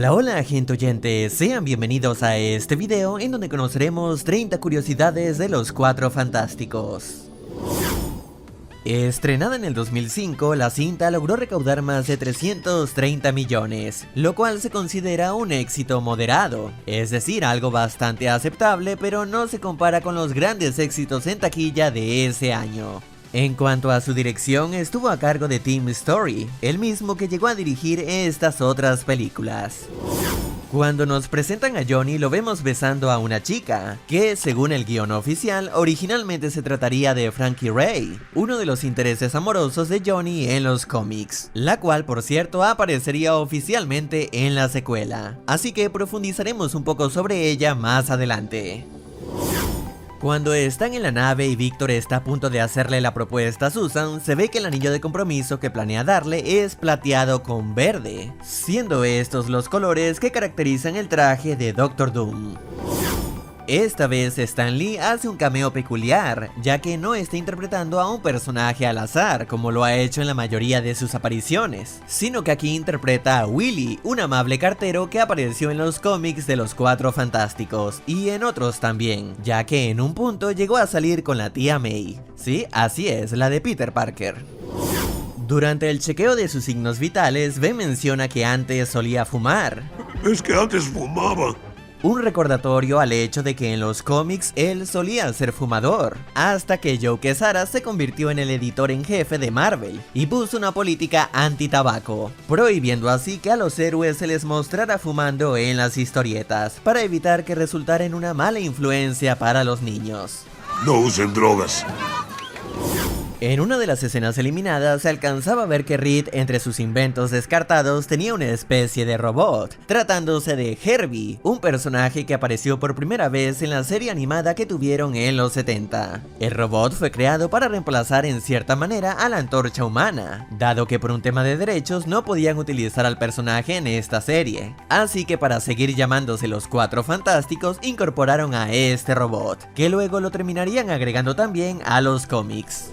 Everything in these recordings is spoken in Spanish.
Hola, hola gente oyente, sean bienvenidos a este video en donde conoceremos 30 curiosidades de los Cuatro Fantásticos. Estrenada en el 2005, la cinta logró recaudar más de 330 millones, lo cual se considera un éxito moderado, es decir, algo bastante aceptable, pero no se compara con los grandes éxitos en taquilla de ese año. En cuanto a su dirección, estuvo a cargo de Tim Story, el mismo que llegó a dirigir estas otras películas. Cuando nos presentan a Johnny, lo vemos besando a una chica, que según el guión oficial, originalmente se trataría de Frankie Ray, uno de los intereses amorosos de Johnny en los cómics, la cual por cierto aparecería oficialmente en la secuela, así que profundizaremos un poco sobre ella más adelante. Cuando están en la nave y Victor está a punto de hacerle la propuesta a Susan, se ve que el anillo de compromiso que planea darle es plateado con verde, siendo estos los colores que caracterizan el traje de Doctor Doom. Esta vez Stan Lee hace un cameo peculiar, ya que no está interpretando a un personaje al azar, como lo ha hecho en la mayoría de sus apariciones, sino que aquí interpreta a Willy, un amable cartero que apareció en los cómics de los Cuatro Fantásticos, y en otros también, ya que en un punto llegó a salir con la tía May. Sí, así es, la de Peter Parker. Durante el chequeo de sus signos vitales, Ben menciona que antes solía fumar. Es que antes fumaba. Un recordatorio al hecho de que en los cómics él solía ser fumador, hasta que Joe Quesada se convirtió en el editor en jefe de Marvel y puso una política anti-tabaco, prohibiendo así que a los héroes se les mostrara fumando en las historietas, para evitar que resultara en una mala influencia para los niños. No usen drogas. En una de las escenas eliminadas se alcanzaba a ver que Reed, entre sus inventos descartados, tenía una especie de robot, tratándose de Herbie, un personaje que apareció por primera vez en la serie animada que tuvieron en los 70. El robot fue creado para reemplazar en cierta manera a la Antorcha Humana, dado que por un tema de derechos no podían utilizar al personaje en esta serie, así que para seguir llamándose los Cuatro Fantásticos incorporaron a este robot, que luego lo terminarían agregando también a los cómics.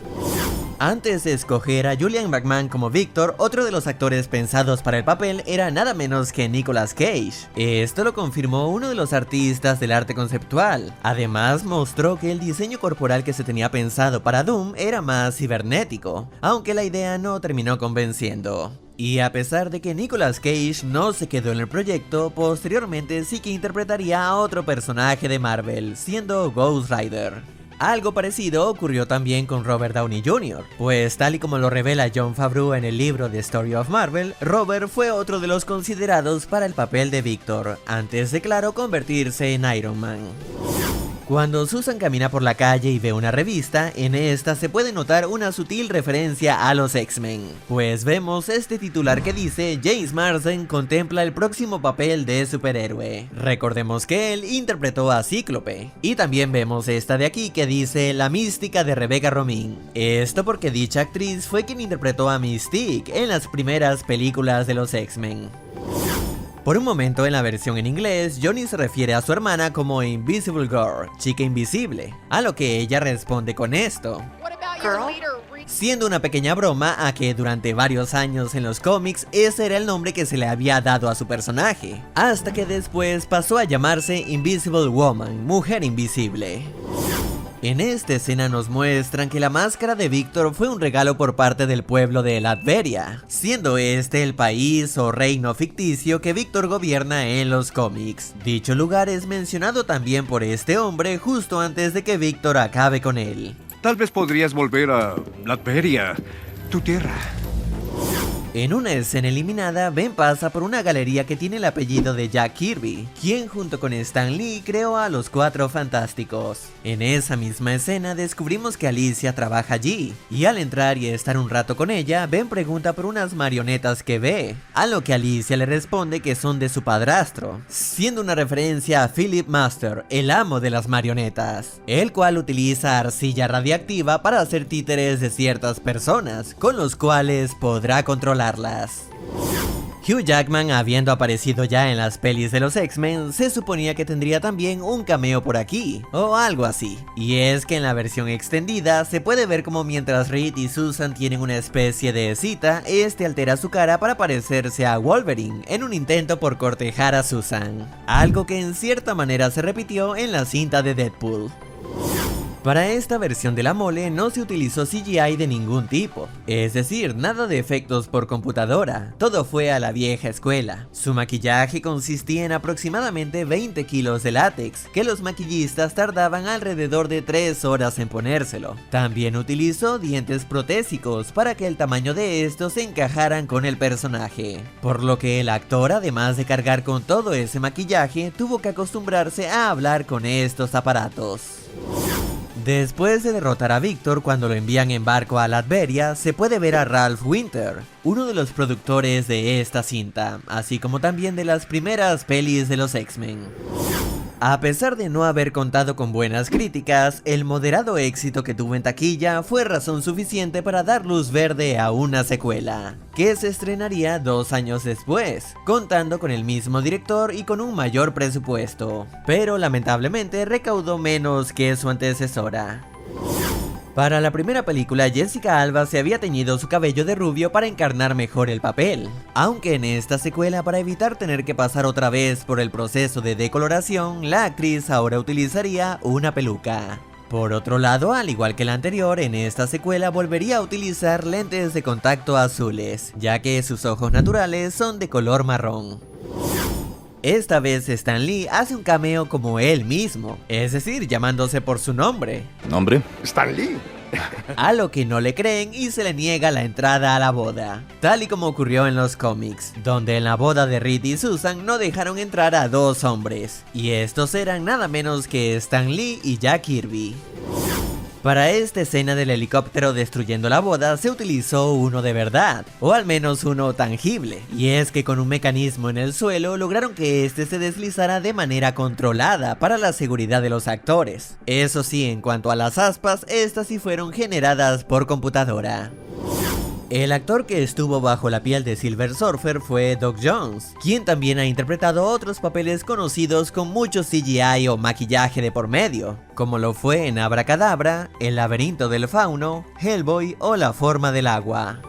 Antes de escoger a Julian McMahon como Victor, otro de los actores pensados para el papel era nada menos que Nicolas Cage. Esto lo confirmó uno de los artistas del arte conceptual. Además, mostró que el diseño corporal que se tenía pensado para Doom era más cibernético, aunque la idea no terminó convenciendo. Y a pesar de que Nicolas Cage no se quedó en el proyecto, posteriormente sí que interpretaría a otro personaje de Marvel, siendo Ghost Rider. Algo parecido ocurrió también con Robert Downey Jr., pues tal y como lo revela Jon Favreau en el libro The Story of Marvel, Robert fue otro de los considerados para el papel de Victor, antes de claro convertirse en Iron Man. Cuando Susan camina por la calle y ve una revista, en esta se puede notar una sutil referencia a los X-Men, pues vemos este titular que dice James Marsden contempla el próximo papel de superhéroe. Recordemos que él interpretó a Cíclope, y también vemos esta de aquí que dice La mística de Rebecca Romijn. Esto porque dicha actriz fue quien interpretó a Mystique en las primeras películas de los X-Men. Por un momento en la versión en inglés, Johnny se refiere a su hermana como Invisible Girl, chica invisible, a lo que ella responde con esto, siendo una pequeña broma a que durante varios años en los cómics ese era el nombre que se le había dado a su personaje, hasta que después pasó a llamarse Invisible Woman, mujer invisible. En esta escena nos muestran que la máscara de Victor fue un regalo por parte del pueblo de Latveria, siendo este el país o reino ficticio que Victor gobierna en los cómics. Dicho lugar es mencionado también por este hombre justo antes de que Victor acabe con él. Tal vez podrías volver a Latveria, tu tierra. En una escena eliminada, Ben pasa por una galería que tiene el apellido de Jack Kirby, quien junto con Stan Lee creó a los Cuatro Fantásticos. En esa misma escena descubrimos que Alicia trabaja allí, y al entrar y estar un rato con ella, Ben pregunta por unas marionetas que ve, a lo que Alicia le responde que son de su padrastro, siendo una referencia a Philip Master, el amo de las marionetas, el cual utiliza arcilla radiactiva para hacer títeres de ciertas personas, con los cuales podrá controlarlas. Hugh Jackman, habiendo aparecido ya en las pelis de los X-Men, se suponía que tendría también un cameo por aquí, o algo así. Y es que en la versión extendida se puede ver como mientras Reed y Susan tienen una especie de cita, este altera su cara para parecerse a Wolverine en un intento por cortejar a Susan, algo que en cierta manera se repitió en la cinta de Deadpool. Para esta versión de la mole no se utilizó CGI de ningún tipo, es decir, nada de efectos por computadora, todo fue a la vieja escuela. Su maquillaje consistía en aproximadamente 20 kilos de látex, que los maquillistas tardaban alrededor de 3 horas en ponérselo. También utilizó dientes protésicos para que el tamaño de estos se encajaran con el personaje, por lo que el actor, además de cargar con todo ese maquillaje, tuvo que acostumbrarse a hablar con estos aparatos. Después de derrotar a Victor cuando lo envían en barco a Latveria, se puede ver a Ralph Winter, uno de los productores de esta cinta, así como también de las primeras pelis de los X-Men. A pesar de no haber contado con buenas críticas, el moderado éxito que tuvo en taquilla fue razón suficiente para dar luz verde a una secuela, que se estrenaría 2 años después, contando con el mismo director y con un mayor presupuesto, pero lamentablemente recaudó menos que su antecesora. Para la primera película, Jessica Alba se había teñido su cabello de rubio para encarnar mejor el papel, aunque en esta secuela, para evitar tener que pasar otra vez por el proceso de decoloración, la actriz ahora utilizaría una peluca. Por otro lado, al igual que la anterior, en esta secuela volvería a utilizar lentes de contacto azules, ya que sus ojos naturales son de color marrón. Esta vez Stan Lee hace un cameo como él mismo, es decir, llamándose por su nombre. ¿Nombre? Stan Lee. A lo que no le creen y se le niega la entrada a la boda, tal y como ocurrió en los cómics, donde en la boda de Reed y Susan no dejaron entrar a 2 hombres, y estos eran nada menos que Stan Lee y Jack Kirby. Para esta escena del helicóptero destruyendo la boda se utilizó uno de verdad, o al menos uno tangible, y es que con un mecanismo en el suelo lograron que este se deslizara de manera controlada para la seguridad de los actores. Eso sí, en cuanto a las aspas, estas sí fueron generadas por computadora. El actor que estuvo bajo la piel de Silver Surfer fue Doc Jones, quien también ha interpretado otros papeles conocidos con mucho CGI o maquillaje de por medio, como lo fue en Abracadabra, El laberinto del fauno, Hellboy o La forma del agua.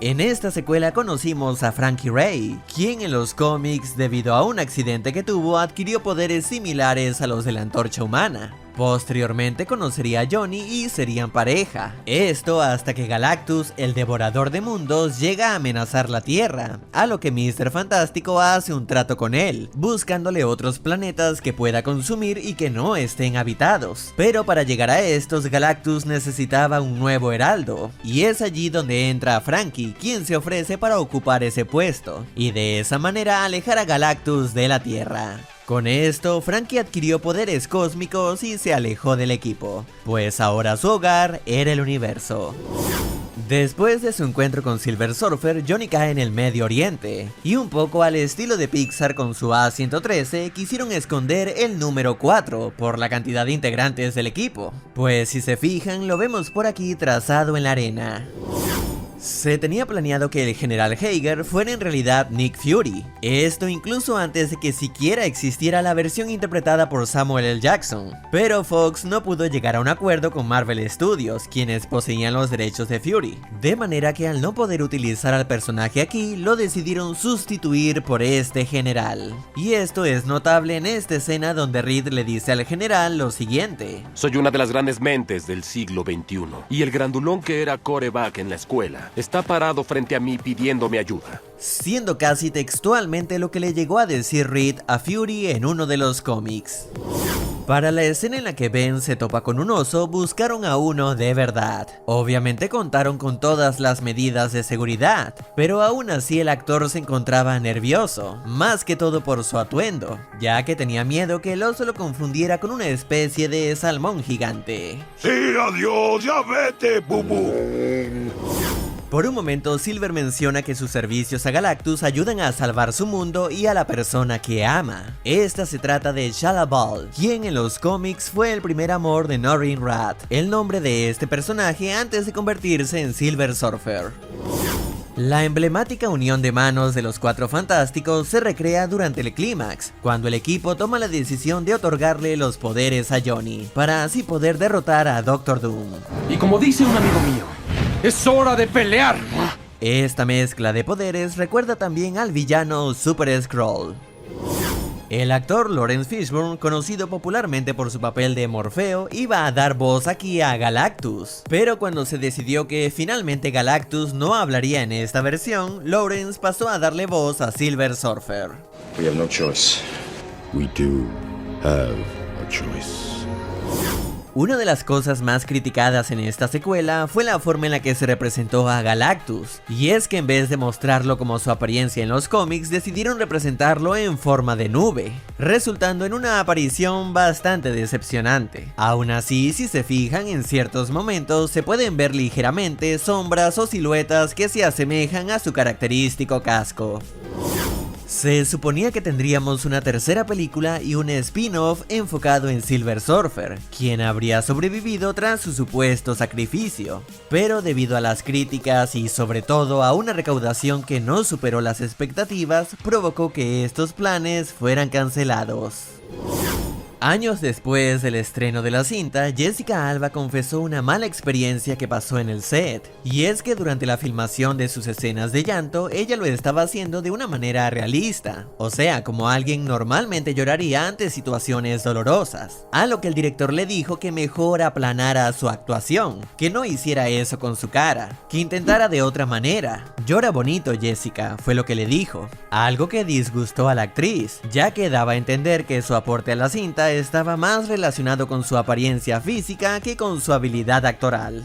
En esta secuela conocimos a Frankie Ray, quien en los cómics, debido a un accidente que tuvo, adquirió poderes similares a los de la Antorcha Humana. Posteriormente conocería a Johnny y serían pareja. Esto hasta que Galactus, el devorador de mundos, llega a amenazar la Tierra, a lo que Mr. Fantástico hace un trato con él, buscándole otros planetas que pueda consumir y que no estén habitados. Pero para llegar a estos, Galactus necesitaba un nuevo heraldo, y es allí donde entra Frankie, quien se ofrece para ocupar ese puesto, y de esa manera alejar a Galactus de la Tierra. Con esto, Frankie adquirió poderes cósmicos y se alejó del equipo, pues ahora su hogar era el universo. Después de su encuentro con Silver Surfer, Johnny cae en el Medio Oriente, y un poco al estilo de Pixar con su A-113, quisieron esconder el número 4 por la cantidad de integrantes del equipo, pues si se fijan lo vemos por aquí trazado en la arena. Se tenía planeado que el General Hager fuera en realidad Nick Fury, esto incluso antes de que siquiera existiera la versión interpretada por Samuel L. Jackson, pero Fox no pudo llegar a un acuerdo con Marvel Studios, quienes poseían los derechos de Fury, de manera que al no poder utilizar al personaje aquí, lo decidieron sustituir por este general. Y esto es notable en esta escena donde Reed le dice al general lo siguiente: Soy una de las grandes mentes del siglo XXI, y el grandulón que era quarterback en la escuela está parado frente a mí pidiéndome ayuda. Siendo casi textualmente lo que le llegó a decir Reed a Fury en uno de los cómics. Para la escena en la que Ben se topa con un oso, buscaron a uno de verdad. Obviamente contaron con todas las medidas de seguridad, pero aún así el actor se encontraba nervioso, más que todo por su atuendo, ya que tenía miedo que el oso lo confundiera con una especie de salmón gigante. Sí, adiós, ya vete, bubu. Por un momento, Silver menciona que sus servicios a Galactus ayudan a salvar su mundo y a la persona que ama. Esta se trata de Shalla-Bal, quien en los cómics fue el primer amor de Norrin Rath, el nombre de este personaje antes de convertirse en Silver Surfer. La emblemática unión de manos de los Cuatro Fantásticos se recrea durante el clímax, cuando el equipo toma la decisión de otorgarle los poderes a Johnny, para así poder derrotar a Doctor Doom. Y como dice un amigo mío, ¡es hora de pelear! Esta mezcla de poderes recuerda también al villano Super Skrull. El actor Lawrence Fishburne, conocido popularmente por su papel de Morfeo, iba a dar voz aquí a Galactus, pero cuando se decidió que finalmente Galactus no hablaría en esta versión, Lawrence pasó a darle voz a Silver Surfer. We have no choice. We do have a choice. Una de las cosas más criticadas en esta secuela fue la forma en la que se representó a Galactus, y es que en vez de mostrarlo como su apariencia en los cómics, decidieron representarlo en forma de nube, resultando en una aparición bastante decepcionante. Aún así, si se fijan, en ciertos momentos se pueden ver ligeramente sombras o siluetas que se asemejan a su característico casco. Se suponía que tendríamos una tercera película y un spin-off enfocado en Silver Surfer, quien habría sobrevivido tras su supuesto sacrificio, pero debido a las críticas y sobre todo a una recaudación que no superó las expectativas, provocó que estos planes fueran cancelados. Años después del estreno de la cinta, Jessica Alba confesó una mala experiencia que pasó en el set, y es que durante la filmación de sus escenas de llanto, ella lo estaba haciendo de una manera realista, o sea, como alguien normalmente lloraría ante situaciones dolorosas, a lo que el director le dijo que mejor aplanara su actuación, que no hiciera eso con su cara, que intentara de otra manera. Llora bonito, Jessica, fue lo que le dijo, algo que disgustó a la actriz, ya que daba a entender que su aporte a la cinta estaba más relacionado con su apariencia física que con su habilidad actoral.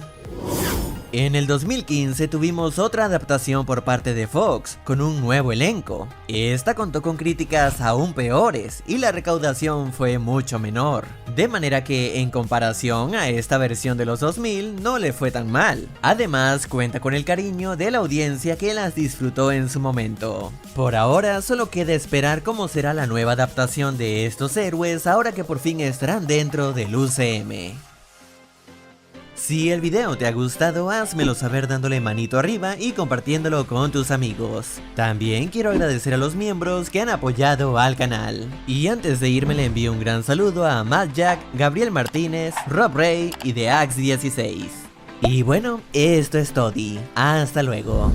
En el 2015 tuvimos otra adaptación por parte de Fox, con un nuevo elenco. Esta contó con críticas aún peores y la recaudación fue mucho menor, de manera que en comparación a esta versión de los 2000 no le fue tan mal. Además cuenta con el cariño de la audiencia que las disfrutó en su momento. Por ahora solo queda esperar cómo será la nueva adaptación de estos héroes ahora que por fin estarán dentro del UCM. Si el video te ha gustado, házmelo saber dándole manito arriba y compartiéndolo con tus amigos. También quiero agradecer a los miembros que han apoyado al canal. Y antes de irme le envío un gran saludo a Matt Jack, Gabriel Martínez, Rob Ray y The Axe 16. Y bueno, esto es todo. Hasta luego.